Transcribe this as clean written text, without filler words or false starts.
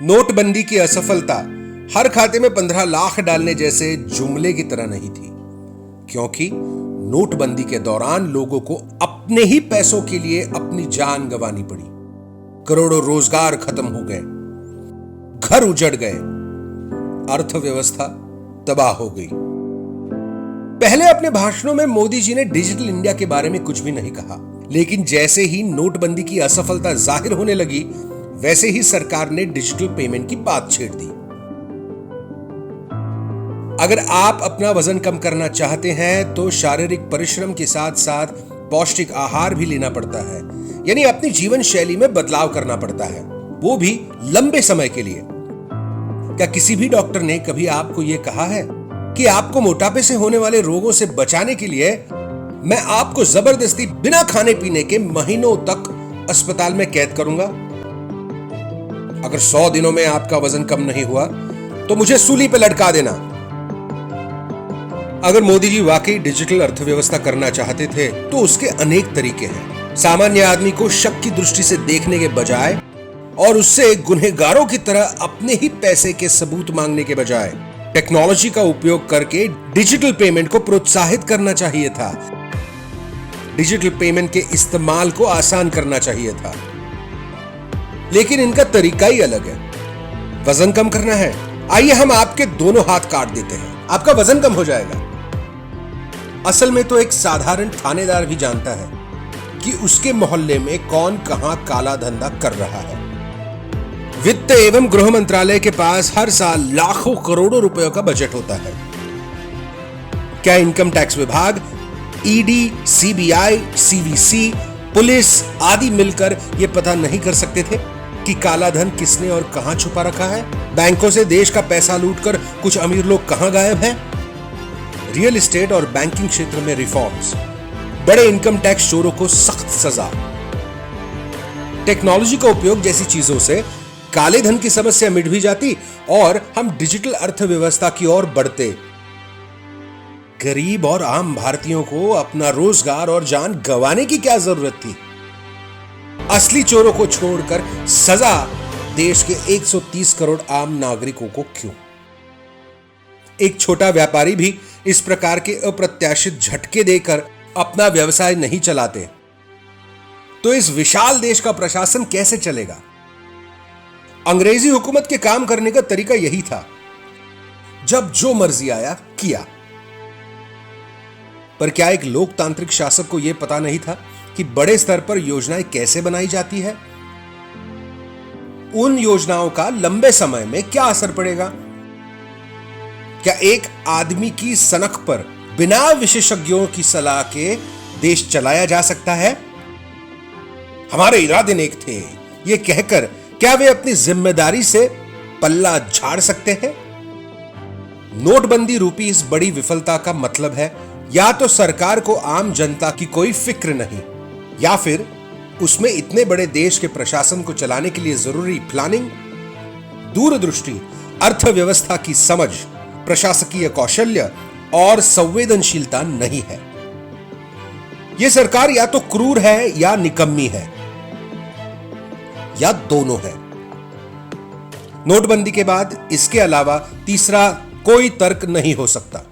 नोटबंदी की असफलता हर खाते में 15 लाख डालने जैसे जुमले की तरह नहीं थी, क्योंकि नोटबंदी के दौरान लोगों को अपने ही पैसों के लिए अपनी जान गंवानी पड़ी। करोड़ों रोजगार खत्म हो गए, घर उजड़ गए, अर्थव्यवस्था तबाह हो गई। पहले अपने भाषणों में मोदी जी ने डिजिटल इंडिया के बारे में कुछ भी नहीं कहा, लेकिन जैसे ही नोटबंदी की असफलता जाहिर होने लगी, वैसे ही सरकार ने डिजिटल पेमेंट की बात छेड़ दी। अगर आप अपना वजन कम करना चाहते हैं तो शारीरिक परिश्रम के साथ साथ पौष्टिक आहार भी लेना पड़ता है, यानी अपनी जीवन शैली में बदलाव करना पड़ता है, वो भी लंबे समय के लिए। क्या किसी भी डॉक्टर ने कभी आपको यह कहा है कि आपको मोटापे से होने वाले रोगों से बचाने के लिए मैं आपको जबरदस्ती बिना खाने पीने के महीनों तक अस्पताल में कैद करूंगा? अगर 100 दिनों में आपका वजन कम नहीं हुआ तो मुझे सूली पे लटका देना। अगर मोदी जी वाकई डिजिटल अर्थव्यवस्था करना चाहते थे तो उसके अनेक तरीके हैं। सामान्य आदमी को शक की दृष्टि से देखने के बजाय और उससे गुनहगारों की तरह अपने ही पैसे के सबूत मांगने के बजाय टेक्नोलॉजी का उपयोग करके डिजिटल पेमेंट को प्रोत्साहित करना चाहिए था। डिजिटल पेमेंट के इस्तेमाल को आसान करना चाहिए था। लेकिन इनका तरीका ही अलग है। वजन कम करना है, आइए हम आपके दोनों हाथ काट देते हैं, आपका वजन कम हो जाएगा। असल में तो एक साधारण थानेदार भी जानता है कि उसके मोहल्ले में कौन कहां काला धंधा कर रहा है। वित्त एवं गृह मंत्रालय के पास हर साल लाखों करोड़ों रुपयों का बजट होता है। क्या इनकम टैक्स विभाग, ईडी, सीबीआई, सीवीसी, पुलिस आदि मिलकर यह पता नहीं कर सकते थे कि काला धन किसने और कहां छुपा रखा है? बैंकों से देश का पैसा लूटकर कुछ अमीर लोग कहां गायब हैं? रियल एस्टेट और बैंकिंग क्षेत्र में रिफॉर्म्स, बड़े इनकम टैक्स चोरों को सख्त सजा, टेक्नोलॉजी का उपयोग जैसी चीजों से काले धन की समस्या मिट भी जाती और हम डिजिटल अर्थव्यवस्था की ओर बढ़ते। गरीब और आम भारतीयों को अपना रोजगार और जान गंवाने की क्या जरूरत थी? असली चोरों को छोड़कर सजा देश के 130 करोड़ आम नागरिकों को क्यों? एक छोटा व्यापारी भी इस प्रकार के अप्रत्याशित झटके देकर अपना व्यवसाय नहीं चलाते तो इस विशाल देश का प्रशासन कैसे चलेगा? अंग्रेजी हुकूमत के काम करने का तरीका यही था, जब जो मर्जी आया किया। पर क्या एक लोकतांत्रिक शासक को यह पता नहीं था कि बड़े स्तर पर योजनाएं कैसे बनाई जाती है? उन योजनाओं का लंबे समय में क्या असर पड़ेगा? क्या एक आदमी की सनक पर बिना विशेषज्ञों की सलाह के देश चलाया जा सकता है? हमारे इरादे नेक थे, यह कहकर क्या वे अपनी जिम्मेदारी से पल्ला झाड़ सकते हैं? नोटबंदी रूपी इस बड़ी विफलता का मतलब है या तो सरकार को आम जनता की कोई फिक्र नहीं, या फिर उसमें इतने बड़े देश के प्रशासन को चलाने के लिए जरूरी प्लानिंग, दूरदृष्टि, अर्थव्यवस्था की समझ, प्रशासकीय कौशल्य और संवेदनशीलता नहीं है। यह सरकार या तो क्रूर है या निकम्मी है, या दोनों है। नोटबंदी के बाद इसके अलावा तीसरा कोई तर्क नहीं हो सकता।